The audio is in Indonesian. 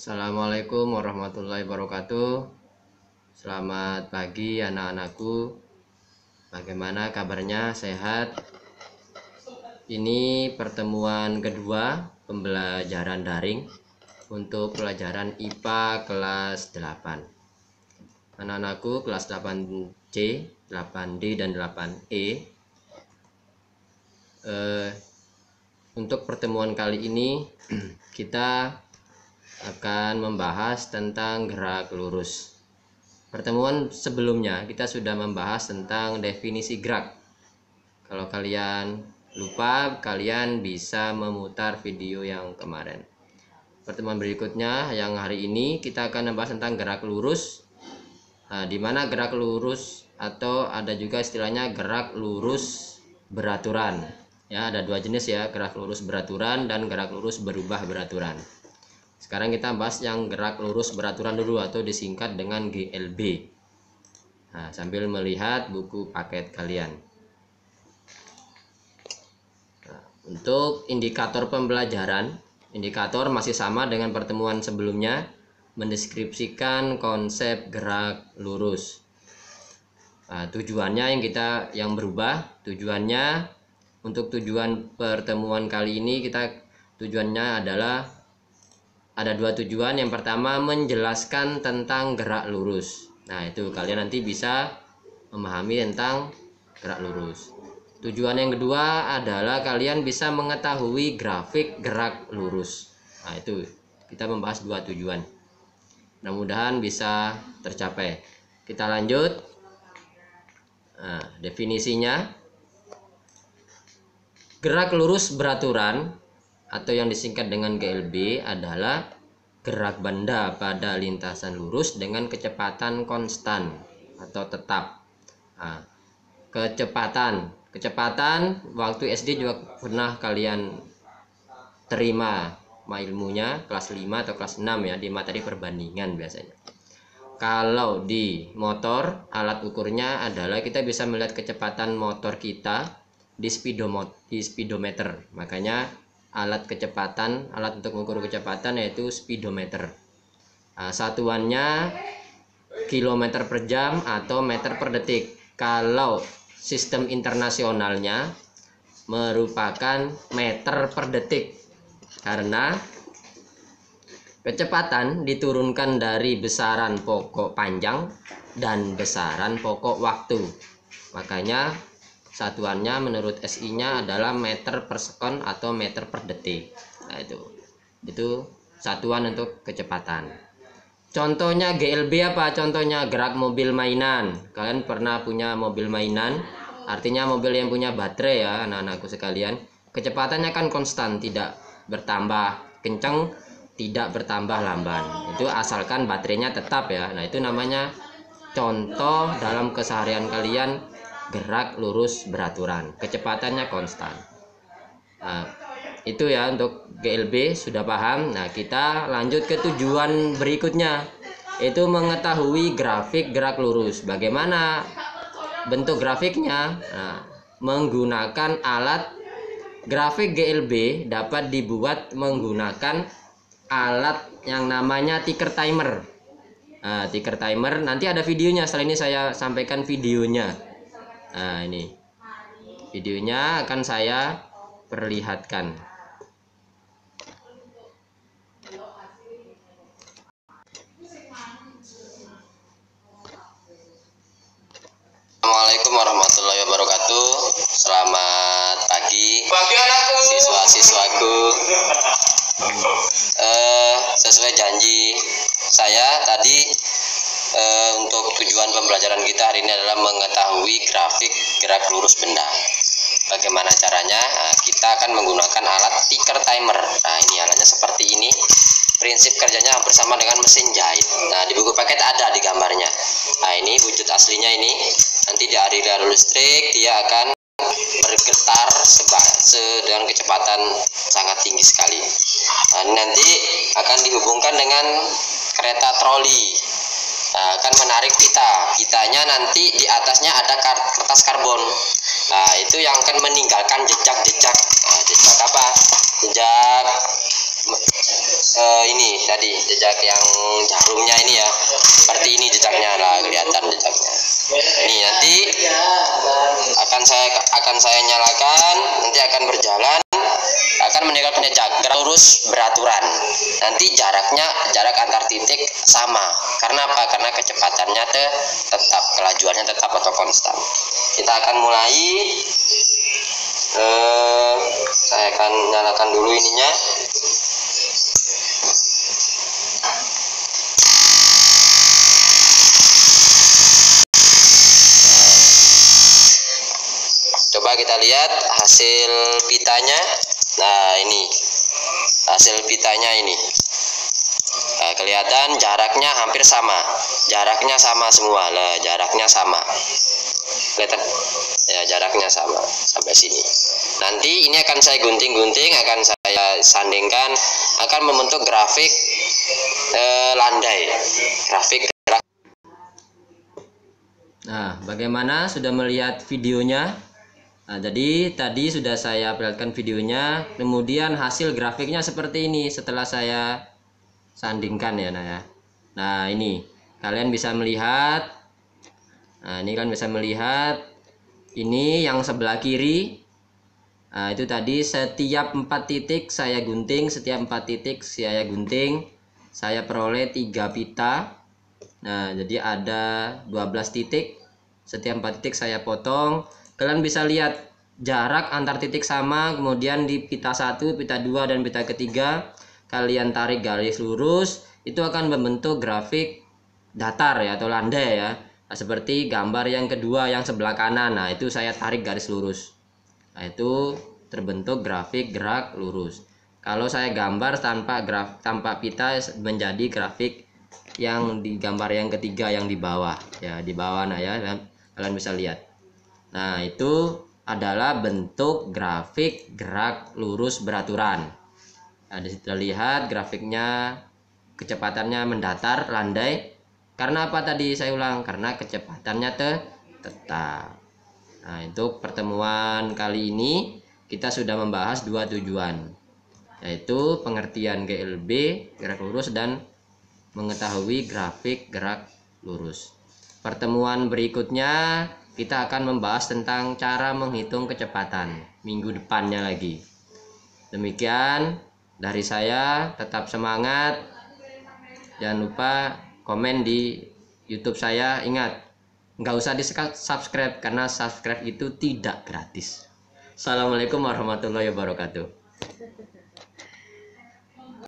Assalamualaikum warahmatullahi wabarakatuh. Selamat pagi anak-anakku. Bagaimana kabarnya? Sehat? Ini pertemuan kedua pembelajaran daring untuk pelajaran IPA kelas 8. Anak-anakku kelas 8C, 8D dan 8E. Untuk pertemuan kali ini kita akan membahas tentang gerak lurus. Pertemuan sebelumnya kita sudah membahas tentang definisi gerak. Kalau kalian lupa, kalian bisa memutar video yang kemarin. Pertemuan berikutnya yang hari ini kita akan membahas tentang gerak lurus. Di mana gerak lurus atau ada juga istilahnya gerak lurus beraturan. Ya, ada dua jenis ya, gerak lurus beraturan dan gerak lurus berubah beraturan. Sekarang kita bahas yang gerak lurus beraturan dulu atau disingkat dengan GLB. Sambil melihat buku paket kalian. Untuk indikator pembelajaran, indikator masih sama dengan pertemuan sebelumnya, mendeskripsikan konsep gerak lurus. Tujuannya yang berubah, tujuannya untuk tujuan pertemuan kali ini tujuannya adalah ada dua tujuan. Yang pertama menjelaskan tentang gerak lurus. Itu kalian nanti bisa memahami tentang gerak lurus. Tujuan yang kedua adalah kalian bisa mengetahui grafik gerak lurus. Itu kita membahas dua tujuan. Mudah-mudahan bisa tercapai. Kita lanjut. Definisinya, gerak lurus beraturan atau yang disingkat dengan GLB adalah gerak benda pada lintasan lurus dengan kecepatan konstan atau tetap. Kecepatan waktu SD juga pernah kalian terima ilmunya kelas 5 atau kelas 6 ya, di materi perbandingan biasanya. Kalau di motor, alat ukurnya adalah kita bisa melihat kecepatan motor kita di speedometer. Makanya alat untuk mengukur kecepatan yaitu speedometer. Satuannya kilometer per jam atau meter per detik. Kalau sistem internasionalnya merupakan meter per detik, karena kecepatan diturunkan dari besaran pokok panjang dan besaran pokok waktu. Makanya satuannya menurut SI-nya adalah meter per sekon atau meter per detik. Itu satuan untuk kecepatan. Contohnya GLB apa? Contohnya gerak mobil mainan. Kalian pernah punya mobil mainan? Artinya mobil yang punya baterai ya, anak-anakku sekalian. Kecepatannya kan konstan, tidak bertambah kencang, tidak bertambah lamban. Itu asalkan baterainya tetap ya. Itu namanya contoh dalam keseharian kalian gerak lurus beraturan, kecepatannya konstan. Itu ya untuk GLB, sudah paham. Kita lanjut ke tujuan berikutnya, itu mengetahui grafik gerak lurus. Bagaimana bentuk grafiknya? Menggunakan alat grafik GLB dapat dibuat menggunakan alat yang namanya ticker timer. Ticker timer nanti ada videonya, setelah ini saya sampaikan videonya. Ini videonya akan saya perlihatkan. Assalamualaikum warahmatullahi wabarakatuh. Selamat pagi siswa-siswaku. Sesuai janji saya tadi, untuk tujuan pembelajaran kita hari ini adalah mengetahui grafik gerak lurus benda. Bagaimana caranya? Kita akan menggunakan alat ticker timer. Ini alatnya seperti ini. Prinsip kerjanya hampir sama dengan mesin jahit. Di buku paket ada di gambarnya. Ini wujud aslinya ini. Nanti di aliran listrik dia akan bergetar dengan kecepatan sangat tinggi sekali. Nanti akan dihubungkan dengan kereta troli. Akan menarik pitanya nanti di atasnya ada kertas karbon. Itu yang akan meninggalkan jejak apa? Jejak ini tadi jejak yang jarumnya ini ya, seperti ini jejaknya lah, kelihatan jejaknya. Ini nanti akan saya nyalakan, nanti akan berjalan, akan meninggalkan jejak lurus beraturan. Nanti jarak antar titik sama. Karena apa? Karena kecepatannya tetap, kelajuannya tetap atau konstan. Kita akan mulai. Saya akan nyalakan dulu ininya. Coba kita lihat hasil pitanya. Nah, ini hasil pitanya ini. Nah, kelihatan jaraknya hampir sama. Jaraknya sama semua. Lah, jaraknya sama. Kelihatan? Ya, jaraknya sama sampai sini. Nanti ini akan saya gunting-gunting, akan saya sandingkan, akan membentuk grafik landai. Grafik gerak. Nah, bagaimana sudah melihat videonya? Nah, jadi tadi sudah saya perlihatkan videonya, kemudian hasil grafiknya seperti ini setelah saya sandingkan ya. Nah, ini kalian bisa melihat. Nah, ini kalian bisa melihat ini yang sebelah kiri. Nah, itu tadi setiap 4 titik saya gunting, saya peroleh 3 pita. Nah, jadi ada 12 titik. Setiap 4 titik saya potong. Kalian bisa lihat jarak antar titik sama, kemudian di pita 1, pita 2, dan pita ketiga kalian tarik garis lurus, itu akan membentuk grafik datar ya, atau landai ya. Nah, seperti gambar yang kedua yang sebelah kanan. Nah, itu saya tarik garis lurus. Nah, itu terbentuk grafik gerak lurus. Kalau saya gambar tanpa pita, menjadi grafik yang di gambar yang ketiga yang di bawah ya, di bawah. Nah ya, kalian bisa lihat. Nah, itu adalah bentuk grafik gerak lurus beraturan. Nah, disitu lihat grafiknya, kecepatannya mendatar, landai. Karena apa tadi saya ulang? Karena kecepatannya tetap. Nah, untuk pertemuan kali ini kita sudah membahas 2 tujuan, yaitu pengertian GLB, gerak lurus, dan mengetahui grafik gerak lurus. Pertemuan berikutnya kita akan membahas tentang cara menghitung kecepatan minggu depannya lagi. Demikian dari saya, tetap semangat. Jangan lupa komen di YouTube saya. Ingat, nggak usah di subscribe karena subscribe itu tidak gratis. Assalamualaikum warahmatullahi wabarakatuh.